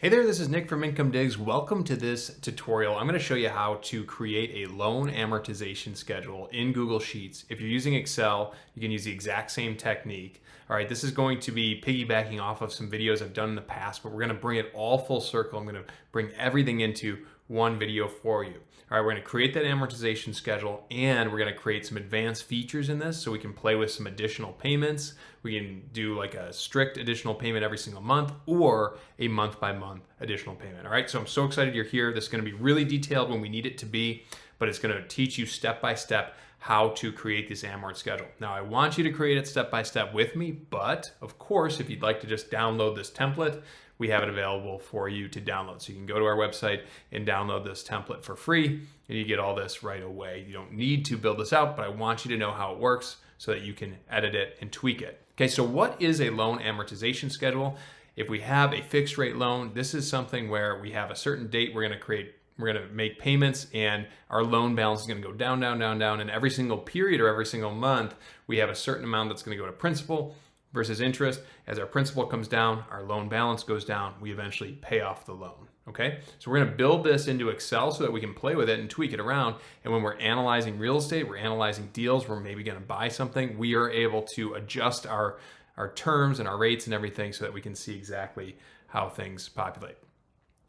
Hey there, this is Nick from Income Digs. Welcome to this tutorial. I'm going to show you how to create a loan amortization schedule in Google Sheets. If you're using Excel, you can use the exact same technique. All right, this is going to be piggybacking off of some videos I've done in the past, but we're going to bring it all full circle. I'm going to bring everything into one video for you. All right, we're going to create that amortization schedule and we're going to create some advanced features in this so we can play with some additional payments. We can do like a strict additional payment every single month or a month by month additional payment. All right, so I'm so excited you're here. This is going to be really detailed when we need it to be, but it's going to teach you step by step how to create this amort schedule. Now, I want you to create it step by step with me, but of course, if you'd like to just download this template, we have it available for you to download. So you can go to our website and download this template for free, and you get all this right away. You don't need to build this out, but I want you to know how it works so that you can edit it and tweak it. Okay, so what is a loan amortization schedule? If we have a fixed rate loan, this is something where we have a certain date we're gonna make payments, and our loan balance is gonna go down, down, down, down, and every single period or every single month, we have a certain amount that's gonna go to principal versus interest. As our principal comes down, our loan balance goes down, we eventually pay off the loan, okay? So we're gonna build this into Excel so that we can play with it and tweak it around, and when we're analyzing real estate, we're analyzing deals, we're maybe gonna buy something, we are able to adjust our terms and our rates and everything so that we can see exactly how things populate.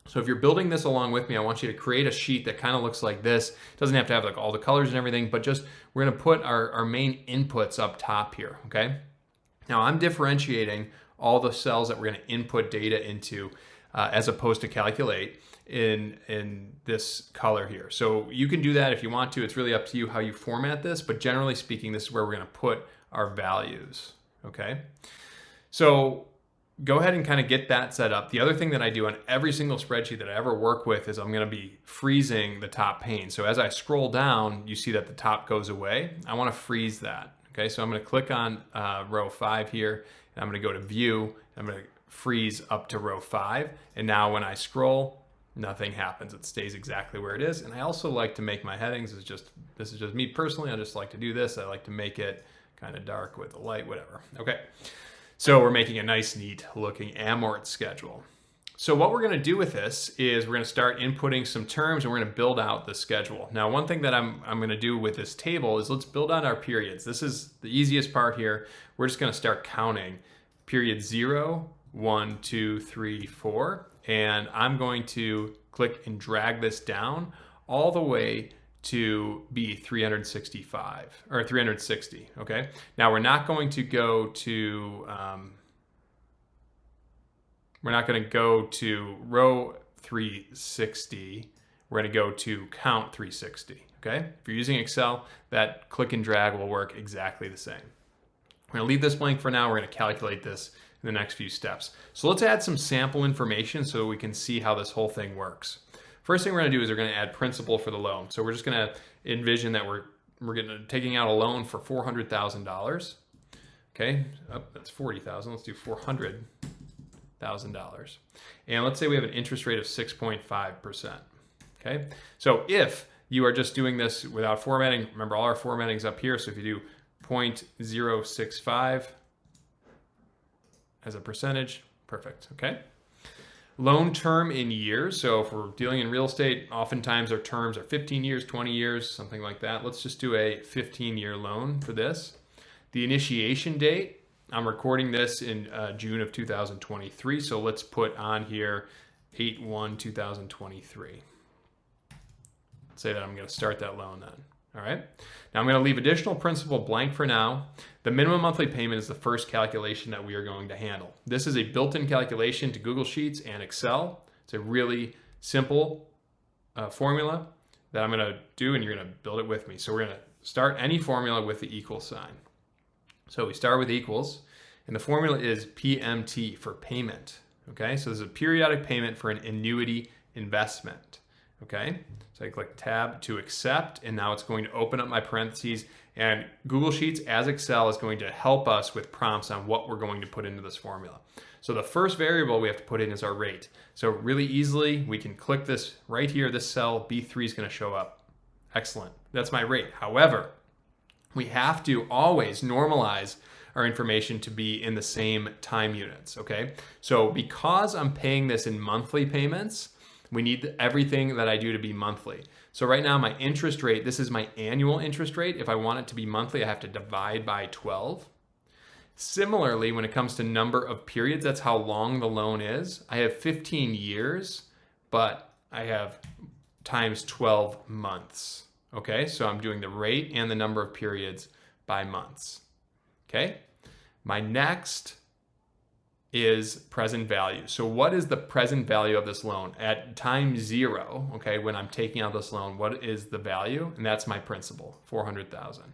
So if you're building this along with me, I want you to create a sheet that kind of looks like this. It doesn't have to have like all the colors and everything, but just we're gonna put our main inputs up top here, okay? Now I'm differentiating all the cells that we're going to input data into as opposed to calculate in this color here. So you can do that if you want to. It's really up to you how you format this, but generally speaking, this is where we're going to put our values, okay? So go ahead and kind of get that set up. The other thing that I do on every single spreadsheet that I ever work with is I'm going to be freezing the top pane. So as I scroll down, you see that the top goes away. I want to freeze that. Okay, so I'm going to click on row 5 here, and I'm going to go to view. I'm going to freeze up to row 5, and now when I scroll, nothing happens. It stays exactly where it is. And I also like to make my headings, this is just me personally, I just like to do this. I like to make it kind of dark with the light, whatever. Okay, so we're making a nice, neat looking amort schedule. So what we're going to do with this is we're going to start inputting some terms and we're going to build out the schedule. Now, one thing that I'm going to do with this table is let's build out our periods. This is the easiest part here. We're just going to start counting period 0, 1, 2, 3, 4. And I'm going to click and drag this down all the way to be 365 or 360. Okay. Now we're not going to go to row 360. We're going to go to count 360, okay? If you're using Excel, that click and drag will work exactly the same. We're going to leave this blank for now. We're going to calculate this in the next few steps. So let's add some sample information so we can see how this whole thing works. First thing we're going to do is we're going to add principal for the loan. So we're just going to envision that we're taking out a loan for $400,000. Okay, oh, that's $40,000. Let's do $400,000. And let's say we have an interest rate of 6.5%. Okay, so if you are just doing this without formatting, remember all our formatting is up here. So if you do 0.065 as a percentage, perfect. Okay. Loan term in years. So if we're dealing in real estate, oftentimes our terms are 15 years, 20 years, something like that. Let's just do a 15-year loan for this. The initiation date, I'm recording this in June of 2023, so let's put on here 8/1/2023. Say that I'm going to start that loan then. All right. Now I'm going to leave additional principal blank for now. The minimum monthly payment is the first calculation that we are going to handle. This is a built-in calculation to Google Sheets and Excel. It's a really simple formula that I'm going to do, and you're going to build it with me. So we're going to start any formula with the equal sign. So we start with equals, and the formula is PMT for payment. Okay, so there's a periodic payment for an annuity investment. Okay, so I click tab to accept, and now it's going to open up my parentheses, and Google Sheets as Excel is going to help us with prompts on what we're going to put into this formula. So the first variable we have to put in is our rate. So really easily, we can click this right here, this cell, B3 is going to show up. Excellent, that's my rate. However, we have to always normalize our information to be in the same time units, okay? So because I'm paying this in monthly payments, we need everything that I do to be monthly. So right now my interest rate, this is my annual interest rate. If I want it to be monthly, I have to divide by 12. Similarly, when it comes to number of periods, that's how long the loan is. I have 15 years, but I have times 12 months. Okay, so I'm doing the rate and the number of periods by months. Okay, my next is present value. So what is the present value of this loan at time 0? Okay, when I'm taking out this loan, what is the value? And that's my principal, 400,000.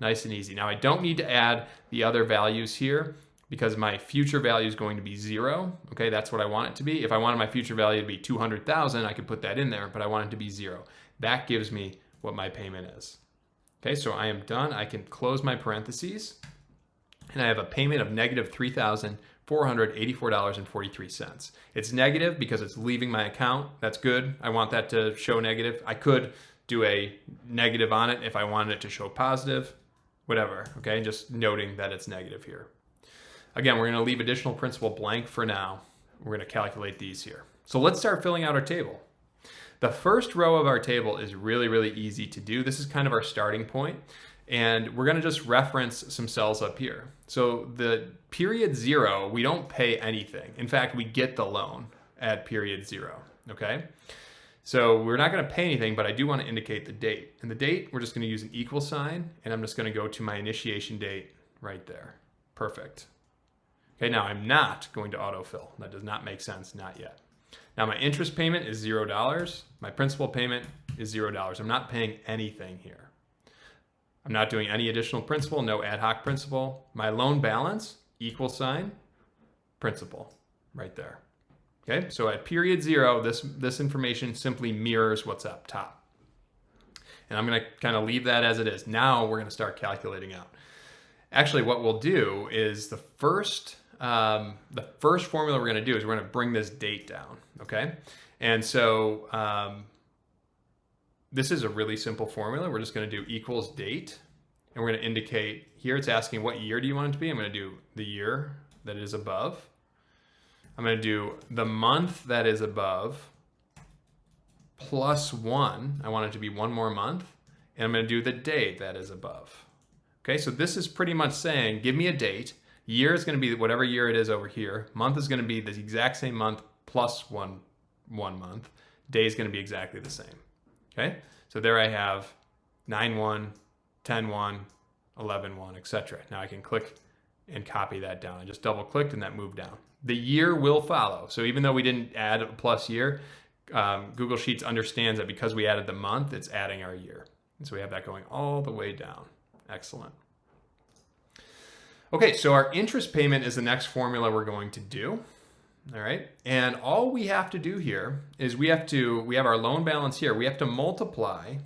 Nice and easy. Now I don't need to add the other values here because my future value is going to be 0. Okay, that's what I want it to be. If I wanted my future value to be 200,000, I could put that in there, but I want it to be 0. That gives me what my payment is. Okay, so I am done. I can close my parentheses, and I have a payment of negative $3,484.43. It's negative because it's leaving my account. That's good. I want that to show negative. I could do a negative on it if I wanted it to show positive, whatever. Okay, just noting that it's negative here. Again, we're going to leave additional principal blank for now. We're going to calculate these here. So let's start filling out our table. The first row of our table is really, really easy to do. This is kind of our starting point. And we're going to just reference some cells up here. So the period 0, we don't pay anything. In fact, we get the loan at period 0. Okay? So we're not going to pay anything, but I do want to indicate the date. And the date, we're just going to use an equal sign, and I'm just going to go to my initiation date right there. Perfect. Okay, now I'm not going to autofill. That does not make sense, not yet. Now my interest payment is $0. My principal payment is $0. I'm not paying anything here. I'm not doing any additional principal, no ad hoc principal. My loan balance, equal sign, principal, right there. Okay, so at period 0, this information simply mirrors what's up top. And I'm going to kind of leave that as it is. Now we're going to start calculating out. Actually, what we'll do is the first formula we're going to do is we're going to bring this date down. Okay, and so this is a really simple formula. We're just going to do equals date, and we're going to indicate here it's asking what year do you want it to be. I'm going to do the year that is above. I'm going to do the month that is above plus 1. I want it to be one more month. And I'm going to do the day that is above. Okay, so this is pretty much saying, give me a date. Year is going to be whatever year it is over here. Month is going to be the exact same month plus one month. Day is going to be exactly the same. Okay, so there I have 9-1, 10-1, 11-1, etc. Now I can click and copy that down. I just double clicked and that moved down. The year will follow. So even though we didn't add a plus year, Google Sheets understands that because we added the month, it's adding our year. And so we have that going all the way down. Excellent. Okay, so our interest payment is the next formula we're going to do. All right, and all we have to do here is we have our loan balance here. We have to multiply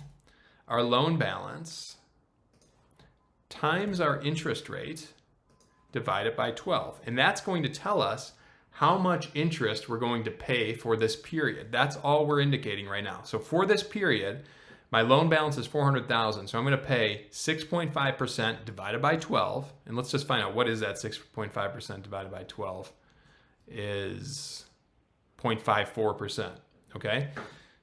our loan balance times our interest rate divided by 12. And that's going to tell us how much interest we're going to pay for this period. That's all we're indicating right now. So for this period, my loan balance is 400,000. So I'm going to pay 6.5% divided by 12. And let's just find out what is that 6.5% divided by 12 is 0.54%. Okay.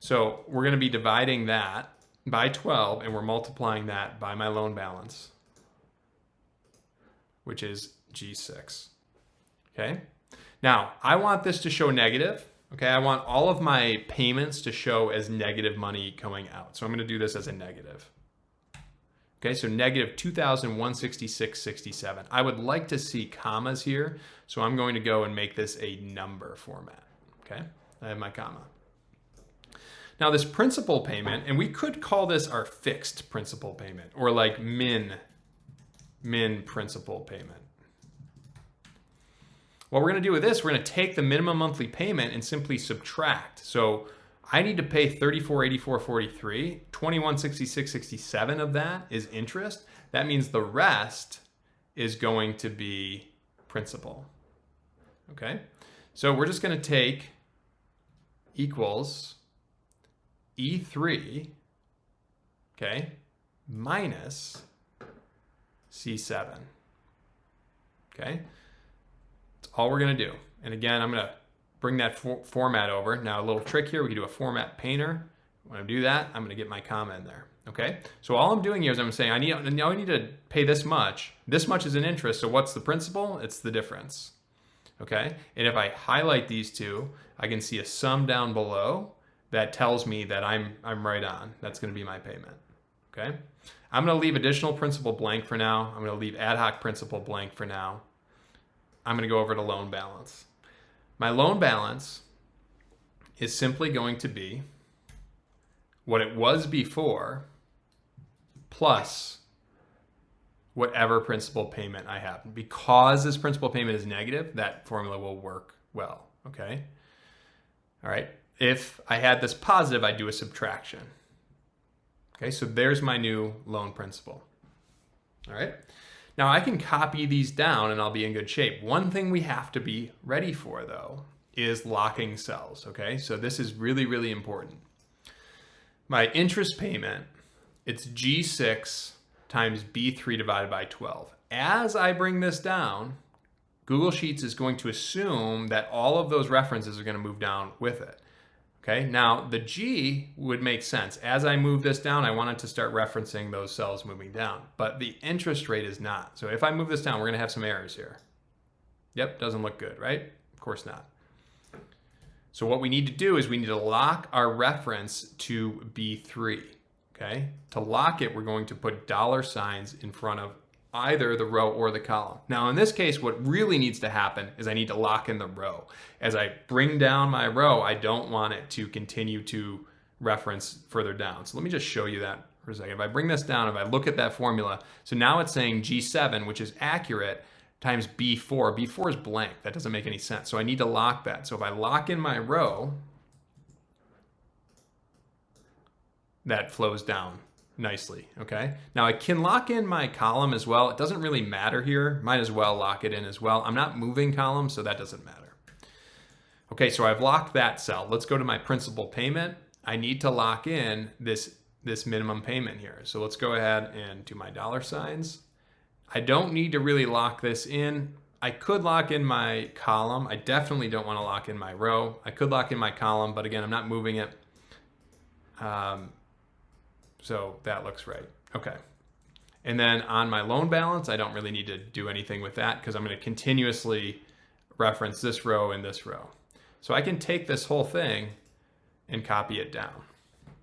So we're going to be dividing that by 12 and we're multiplying that by my loan balance, which is G6. Okay. Now I want this to show negative. Okay. I want all of my payments to show as negative money going out. So I'm going to do this as a negative. Okay. So negative 2,166.67. I would like to see commas here. So I'm going to go and make this a number format. Okay. I have my comma. Now this principal payment, and we could call this our fixed principal payment or like min principal payment. What we're going to do with this, we're going to take the minimum monthly payment and simply subtract. So I need to pay $34.84.43. $21.66.67 of that is interest. That means the rest is going to be principal. Okay, so we're just going to take equals E3, okay, minus C7. okay? That's all we're gonna do. And again, I'm gonna bring that format over. Now a little trick here, we can do a format painter. When I do that, I'm gonna get my comma in there, okay? So all I'm doing here is I'm saying I need to pay this much. This much is an interest, so what's the principal? It's the difference, okay? And if I highlight these two, I can see a sum down below that tells me that I'm right on. That's gonna be my payment, okay? I'm gonna leave additional principal blank for now. I'm gonna leave ad hoc principal blank for now. I'm gonna go over to loan balance. My loan balance is simply going to be what it was before plus whatever principal payment I have. Because this principal payment is negative, that formula will work well, okay? All right, if I had this positive, I'd do a subtraction. Okay, so there's my new loan principal. All right, now I can copy these down and I'll be in good shape. One thing we have to be ready for though is locking cells, okay? So this is really, really important. My interest payment, it's G6 times B3 divided by 12. As I bring this down, Google Sheets is going to assume that all of those references are going to move down with it. Okay, now the G would make sense. As I move this down, I want it to start referencing those cells moving down, but the interest rate is not. So if I move this down, we're going to have some errors here. Yep, doesn't look good, right? Of course not. So what we need to do is we need to lock our reference to B3, okay? To lock it, we're going to put dollar signs in front of either the row or the column. Now in this case, what really needs to happen is I need to lock in the row. As I bring down my row, I don't want it to continue to reference further down. So let me just show you that for a second. If I bring this down, if I look at that formula, so now it's saying G7, which is accurate, times B4. B4 is blank. That doesn't make any sense. So I need to lock that. So if I lock in my row, that flows down nicely, okay? Now I can lock in my column as well. It doesn't really matter here. Might as well lock it in as well. I'm not moving columns, so that doesn't matter. Okay, so I've locked that cell. Let's go to my principal payment. I need to lock in this minimum payment here. So let's go ahead and do my dollar signs. I don't need to really lock this in. I could lock in my column. I definitely don't want to lock in my row. I could lock in my column, but again, I'm not moving it. So that looks right. Okay. And then on my loan balance, I don't really need to do anything with that because I'm going to continuously reference this row and this row. So I can take this whole thing and copy it down.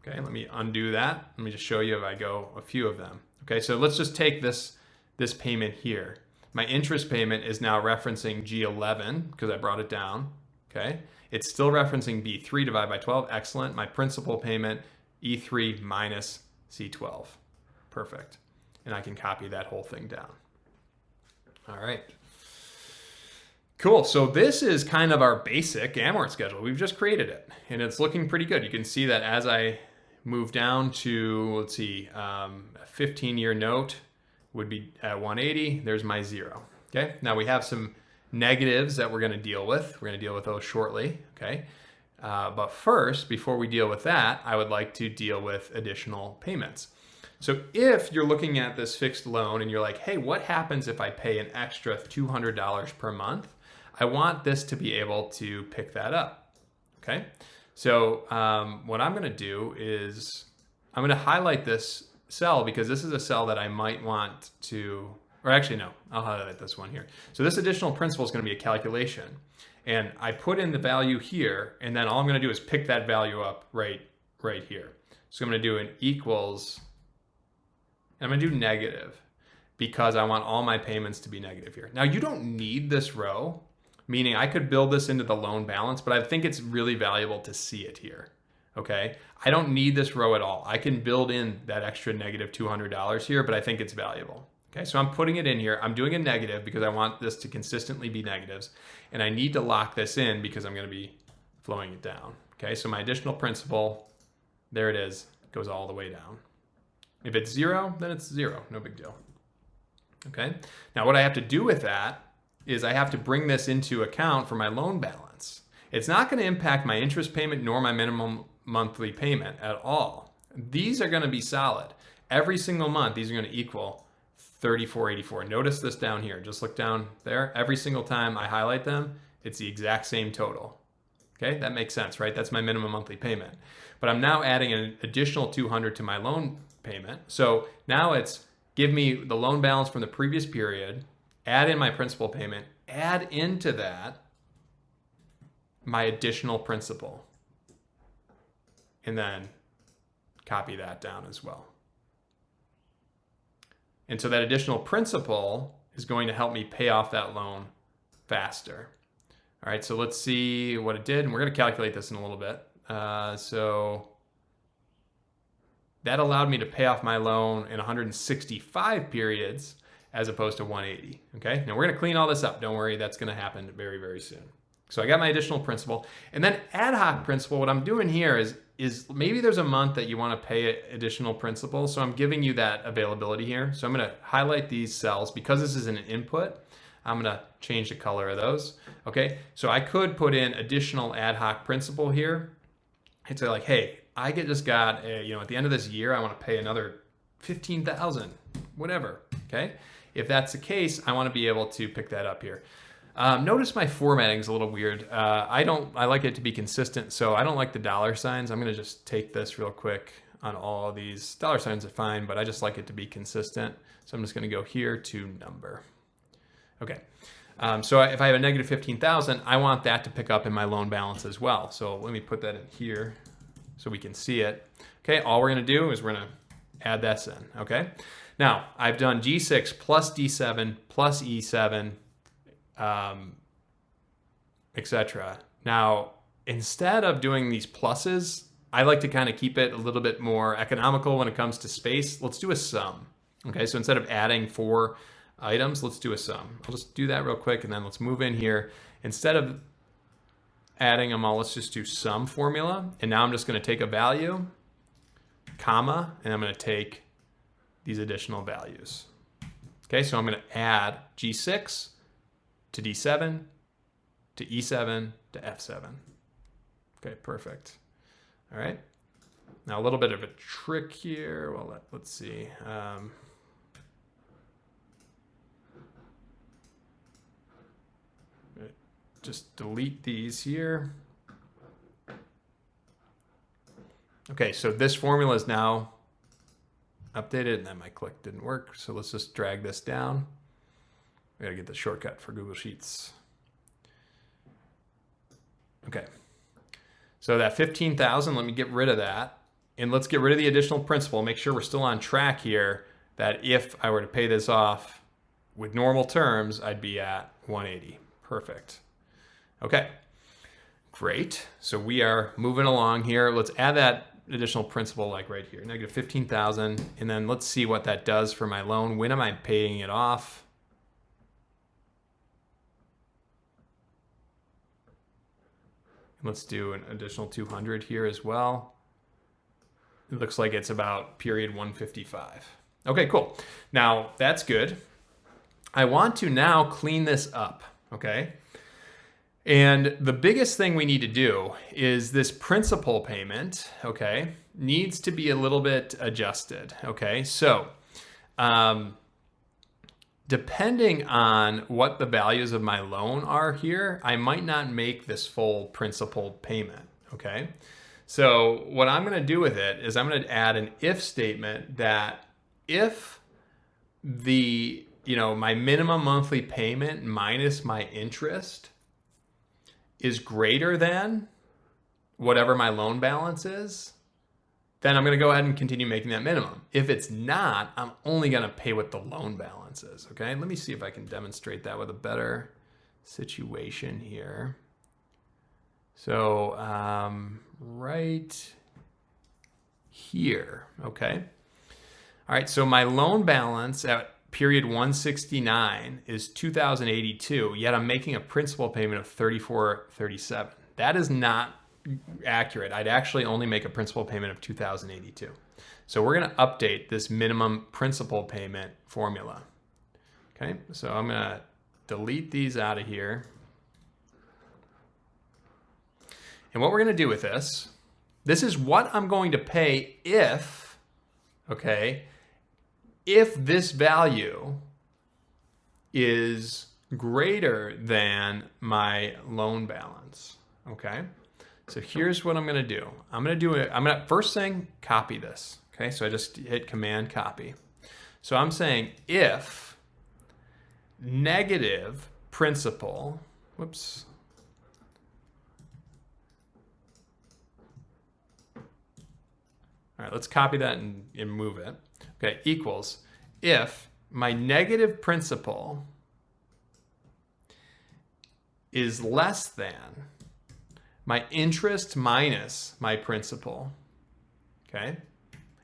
Okay, let me undo that. Let me just show you if I go a few of them. Okay, so let's just take this payment here. My interest payment is now referencing G11 because I brought it down. Okay, it's still referencing B3 divided by 12. Excellent. My principal payment, E3 minus C12. Perfect. And I can copy that whole thing down. All right. Cool. So this is kind of our basic amort schedule. We've just created it and it's looking pretty good. You can see that as I move down to, let's see, a 15-year note would be at 180. There's my 0. Okay. Now we have some negatives that we're going to deal with. We're going to deal with those shortly. Okay. But first, before we deal with that, I would like to deal with additional payments. So if you're looking at this fixed loan and you're like, hey, what happens if I pay an extra $200 per month? I want this to be able to pick that up, okay? So what I'm gonna do is I'm gonna highlight this cell because this is a cell that I might want to, or actually no, I'll highlight this one here. So this additional principal is gonna be a calculation. And I put in the value here, and then all I'm gonna do is pick that value up right here. So I'm gonna do an equals, and I'm gonna do negative because I want all my payments to be negative here. Now you don't need this row, meaning I could build this into the loan balance, but I think it's really valuable to see it here, okay? I don't need this row at all. I can build in that extra negative $200 here, but I think it's valuable. Okay, so I'm putting it in here. I'm doing a negative because I want this to consistently be negatives, and I need to lock this in because I'm gonna be flowing it down. Okay, so my additional principal, there it is, goes all the way down. If it's 0, then it's 0, no big deal. Okay, now what I have to do with that is I have to bring this into account for my loan balance. It's not gonna impact my interest payment nor my minimum monthly payment at all. These are gonna be solid. Every single month, these are gonna equal $34.84. Notice this down here. Just look down there. Every single time I highlight them, it's the exact same total. Okay, that makes sense, right? That's my minimum monthly payment. But I'm now adding an additional $200 to my loan payment. So now it's give me the loan balance from the previous period, add in my principal payment, add into that my additional principal, and then copy that down as well. And so that additional principal is going to help me pay off that loan faster. All right, so let's see what it did. And we're going to calculate this in a little bit. So that allowed me to pay off my loan in 165 periods as opposed to 180. Okay, now we're going to clean all this up. Don't worry, that's going to happen very, very soon. So I got my additional principal. And then ad hoc principal, what I'm doing here is maybe there's a month that you want to pay additional principal. So I'm giving you that availability here. So I'm going to highlight these cells. Because this is an input, I'm going to change the color of those. Okay, so I could put in additional ad hoc principal here and say like, hey, I just got at the end of this year, I want to pay another $15,000, whatever. Okay, if that's the case, I want to be able to pick that up here. Notice my formatting is a little weird. I like it to be consistent, so I don't like the dollar signs. I'm going to just take this real quick on all of these. Dollar signs are fine, but I just like it to be consistent. So I'm just going to go here to number. Okay. So if I have a negative 15,000, I want that to pick up in my loan balance as well. So let me put that in here so we can see it. Okay. All we're going to do is we're going to add this in. Okay. Now I've done G6 plus D7 plus E7, etc. Now, instead of doing these pluses, I like to kind of keep it a little bit more economical when it comes to space. Let's do a sum. Okay, so instead of adding 4 items, let's do a sum. I'll just do that real quick, and then let's move in here. Instead of adding them all, let's just do sum formula. And now I'm just going to take a value, comma, and I'm going to take these additional values. Okay, so I'm going to add G6 to D7, to E7, to F7. Okay, perfect. All right. Now a little bit of a trick here. Well, let's see. Just delete these here. Okay, so this formula is now updated, and then my click didn't work. So let's just drag this down. We gotta get the shortcut for Google Sheets. Okay, so that 15,000, let me get rid of that. And let's get rid of the additional principal. Make sure we're still on track here, that if I were to pay this off with normal terms, I'd be at 180. Perfect. Okay, great. So we are moving along here. Let's add that additional principal like right here, negative 15,000. And then let's see what that does for my loan. When am I paying it off? Let's do an additional 200 here as well. It looks like it's about period 155. Okay, cool. Now that's good. I want to now clean this up, okay? And the biggest thing we need to do is this principal payment, okay, needs to be a little bit adjusted, okay? So, depending on what the values of my loan are here, I might not make this full principal payment, okay? So what I'm going to do with it is I'm going to add an if statement that if the, my minimum monthly payment minus my interest is greater than whatever my loan balance is, then I'm going to go ahead and continue making that minimum. If it's not, I'm only going to pay what the loan balance is, okay? Let me see if I can demonstrate that with a better situation here. So right here, okay? All right, so my loan balance at period 169 is $2,082, yet I'm making a principal payment of $34.37. That is not accurate. I'd actually only make a principal payment of $2,082. So we're going to update this minimum principal payment formula. Okay, so I'm going to delete these out of here. And what we're going to do with this is what I'm going to pay if, okay, if this value is greater than my loan balance. Okay, so here's what I'm going to do. I'm going to first thing, copy this. Okay, so I just hit Command copy. So I'm saying if negative principal, whoops. All right, let's copy that and move it. Okay, equals if my negative principal is less than my interest minus my principal. Okay?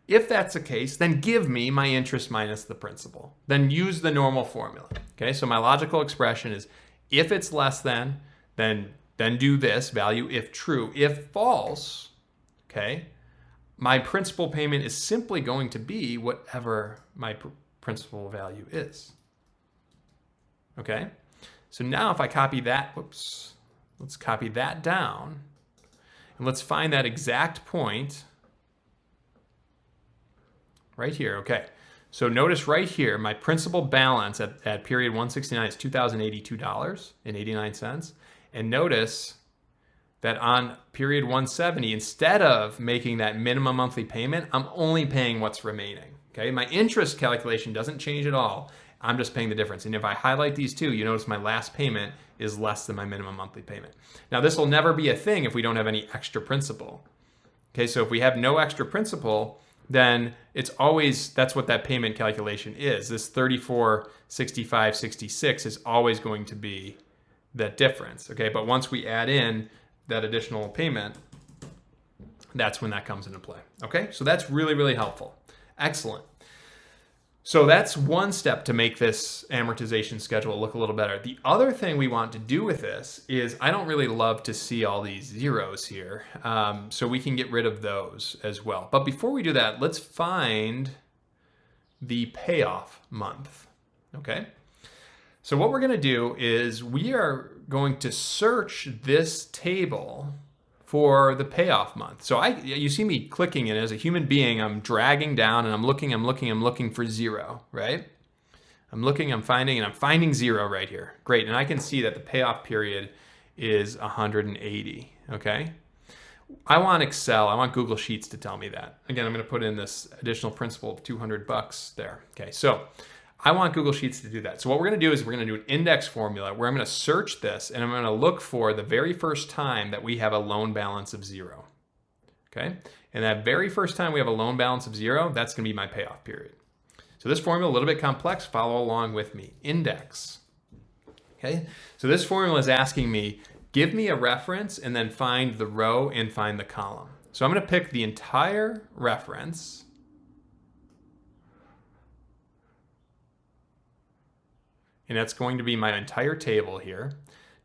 If that's the case, then give me my interest minus the principal. Then use the normal formula. Okay? So my logical expression is if it's less than, then do this value if true. If false, okay, my principal payment is simply going to be whatever my principal value is. Okay? So now if I copy that, whoops, let's copy that down, and let's find that exact point right here. Okay, so notice right here, my principal balance at period 169 is $2,082.89. And notice that on period 170, instead of making that minimum monthly payment, I'm only paying what's remaining. Okay, my interest calculation doesn't change at all. I'm just paying the difference. And if I highlight these two, you notice my last payment is less than my minimum monthly payment. Now, this will never be a thing if we don't have any extra principal. Okay, so if we have no extra principal, then it's always, that's what that payment calculation is. This 34.65.66 is always going to be that difference. Okay, but once we add in that additional payment, that's when that comes into play. Okay, so that's really, really helpful. Excellent. So that's one step to make this amortization schedule look a little better. The other thing we want to do with this is, I don't really love to see all these zeros here, so we can get rid of those as well. But before we do that, let's find the payoff month, okay? So what we're gonna do is we are going to search this table for the payoff month. So you see me clicking it as a human being, I'm dragging down and I'm looking for zero, right? I'm finding zero right here. Great, and I can see that the payoff period is 180, okay? I want Excel, I want Google Sheets to tell me that. Again, I'm gonna put in this additional principal of $200 there. Okay, so I want Google Sheets to do that. So what we're gonna do is we're gonna do an index formula where I'm gonna search this and I'm gonna look for the very first time that we have a loan balance of zero, okay? And that very first time we have a loan balance of zero, that's gonna be my payoff period. So this formula, a little bit complex, follow along with me. Index, okay? So this formula is asking me, give me a reference and then find the row and find the column. So I'm gonna pick the entire reference, and that's going to be my entire table here.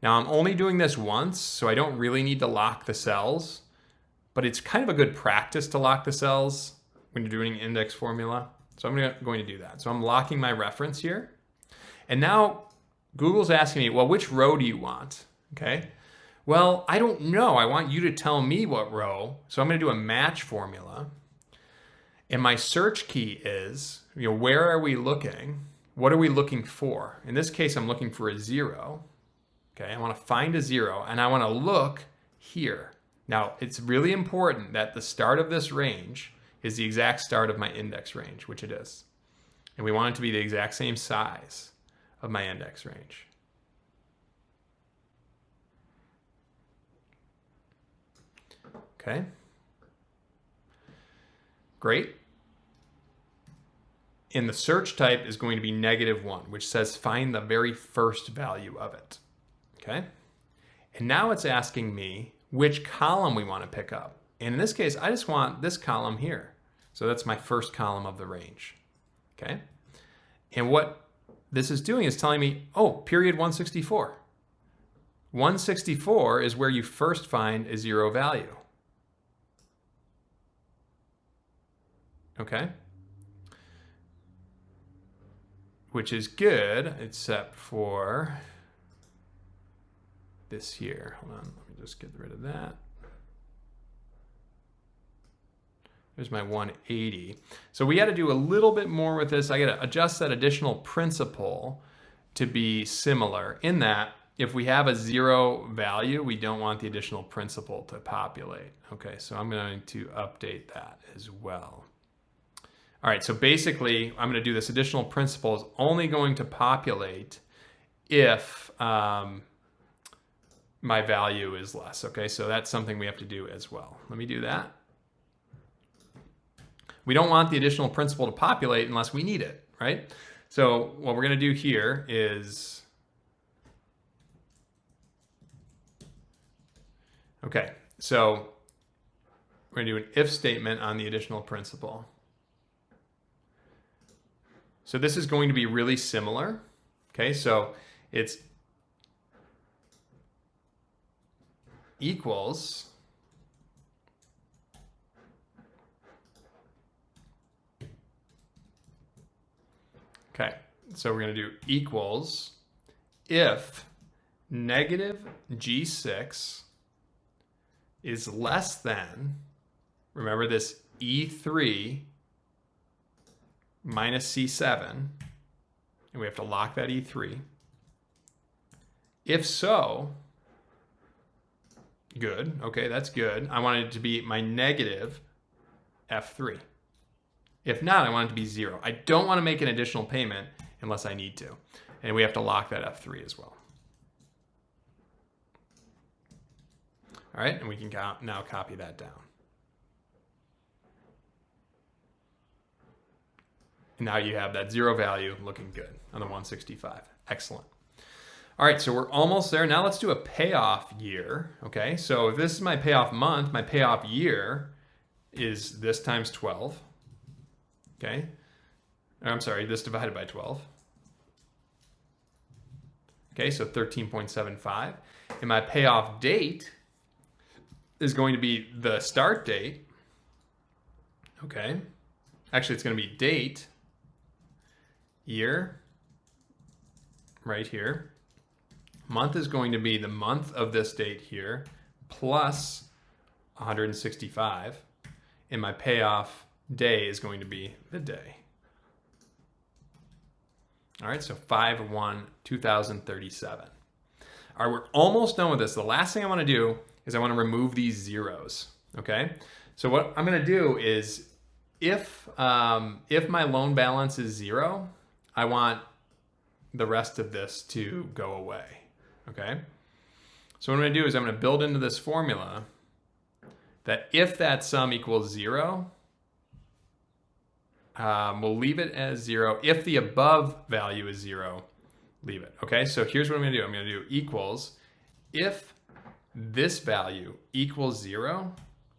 Now I'm only doing this once, so I don't really need to lock the cells, but it's kind of a good practice to lock the cells when you're doing an index formula. So I'm going to do that. So I'm locking my reference here. And now Google's asking me, well, which row do you want? Okay. Well, I don't know. I want you to tell me what row. So I'm going to do a match formula. And my search key is, where are we looking? What are we looking for? In this case, I'm looking for a zero. Okay, I want to find a zero and I want to look here. Now, it's really important that the start of this range is the exact start of my index range, which it is. And we want it to be the exact same size of my index range. Okay. Great. And the search type is going to be -1, which says find the very first value of it. Okay. And now it's asking me which column we want to pick up. And in this case, I just want this column here. So that's my first column of the range. Okay. And what this is doing is telling me, oh, period 164. 164 is where you first find a zero value. Okay. Which is good, except for this here. Hold on, let me just get rid of that. There's my 180. So we got to do a little bit more with this. I got to adjust that additional principal to be similar in that if we have a 0 value, we don't want the additional principal to populate. Okay, so I'm going to update that as well. All right, so basically I'm going to do this additional principal is only going to populate if my value is less. Okay, so that's something we have to do as well. Let me do that. We don't want the additional principal to populate unless we need it, right? So what we're going to do here is, okay, so we're going to do an if statement on the additional principal. So this is going to be really similar. Okay, so it's equals okay, so we're going to do equals if negative G6 is less than, remember this E3 minus C7, and we have to lock that E3. If so, good, okay, that's good. I want it to be my negative F3. If not, I want it to be 0. I don't want to make an additional payment unless I need to. And we have to lock that F3 as well. All right, and we can now copy that down. And now you have that 0 value looking good on the 165. Excellent. All right, so we're almost there. Now let's do a payoff year. Okay, so if this is my payoff month, my payoff year is this times 12. Okay, I'm sorry, this divided by 12. Okay, so 13.75. And my payoff date is going to be the start date. Okay, actually it's going to be date, year, right here. Month is going to be the month of this date here, plus 165. And my payoff day is going to be the day. All right, so 5/1/2037. All right, we're almost done with this. The last thing I want to do is I want to remove these zeros. Okay, so what I'm going to do is if my loan balance is 0, I want the rest of this to go away. Okay, so what I'm going to do is I'm going to build into this formula that if that sum equals 0, we'll leave it as 0. If the above value is 0, leave it. Okay, so here's what I'm going to do. I'm going to do equals. If this value equals 0,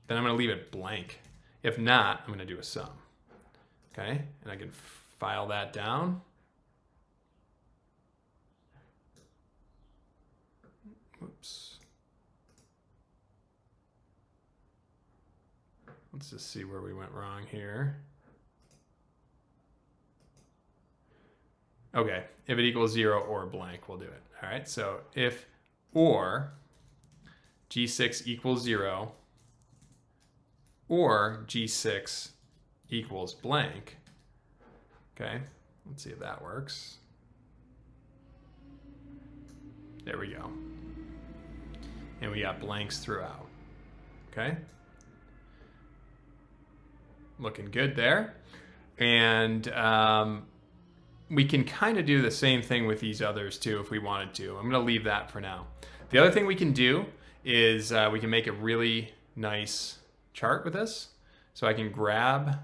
then I'm going to leave it blank. If not, I'm going to do a sum. Okay, and I can file that down. Oops. Let's just see where we went wrong here. Okay, if it equals 0 or blank, we'll do it. All right, so if or G6 equals 0 or G6 equals blank. Okay, let's see if that works. There we go. And we got blanks throughout. Okay. Looking good there. And we can kind of do the same thing with these others too if we wanted to. I'm going to leave that for now. The other thing we can do is we can make a really nice chart with this. So I can grab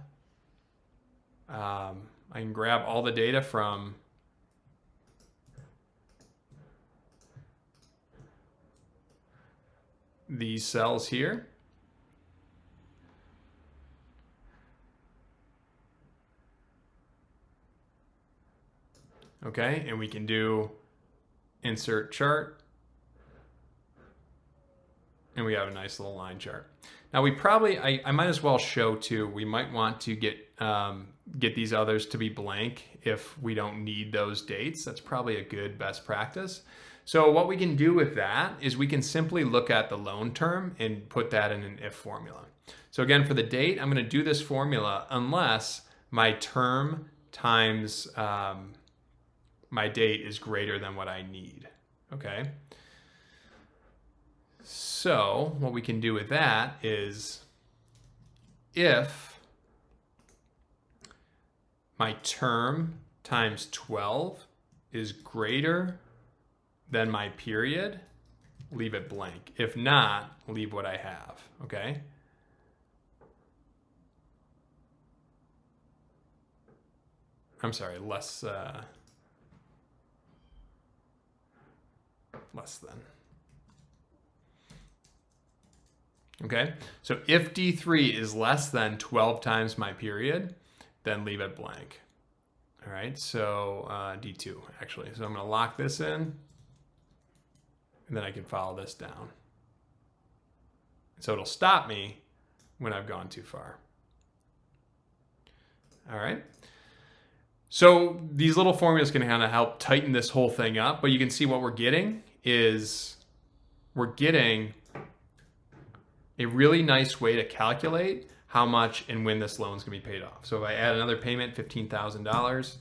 all the data from these cells here. Okay, and we can do insert chart. And we have a nice little line chart. Now we probably, I might as well show too, we might want to get these others to be blank if we don't need those dates. That's probably a good best practice. So what we can do with that is we can simply look at the loan term and put that in an if formula. So again, for the date, I'm going to do this formula unless my term times my date is greater than what I need. Okay. So what we can do with that is if my term times 12 is greater than my period, leave it blank. If not, leave what I have, okay? I'm sorry, less than. Okay, so if D3 is less than 12 times my period, then leave it blank. All right, so D2 actually. So I'm gonna lock this in, and then I can follow this down. So it'll stop me when I've gone too far. All right. So these little formulas can kind of help tighten this whole thing up, but you can see what we're getting is we're getting a really nice way to calculate how much and when this loan is going to be paid off. So if I add another payment, $15,000,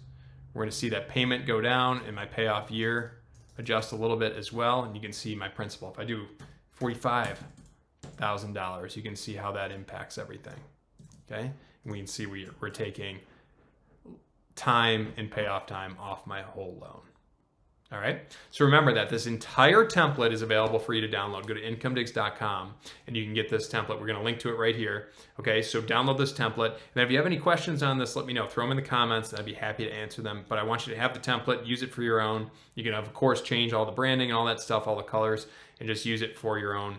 we're going to see that payment go down and my payoff year adjust a little bit as well. And you can see my principal. If I do $45,000, you can see how that impacts everything. Okay, and we can see we're taking time and payoff time off my whole loan. All right, so remember that this entire template is available for you to download. Go to incomedigs.com and you can get this template. We're going to link to it right here. Okay, so download this template. And if you have any questions on this, let me know. Throw them in the comments. I'd be happy to answer them. But I want you to have the template, use it for your own. You can, of course, change all the branding and all that stuff, all the colors, and just use it for your own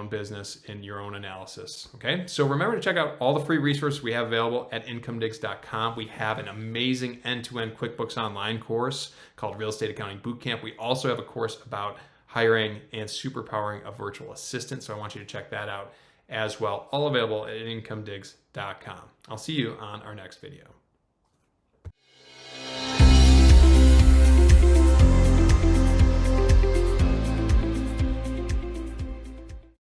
business and your own analysis. Okay, so remember to check out all the free resources we have available at incomedigs.com. We have an amazing end-to-end QuickBooks Online course called Real Estate Accounting Bootcamp. We also have a course about hiring and superpowering a virtual assistant, so I want you to check that out as well. All available at incomedigs.com. I'll see you on our next video.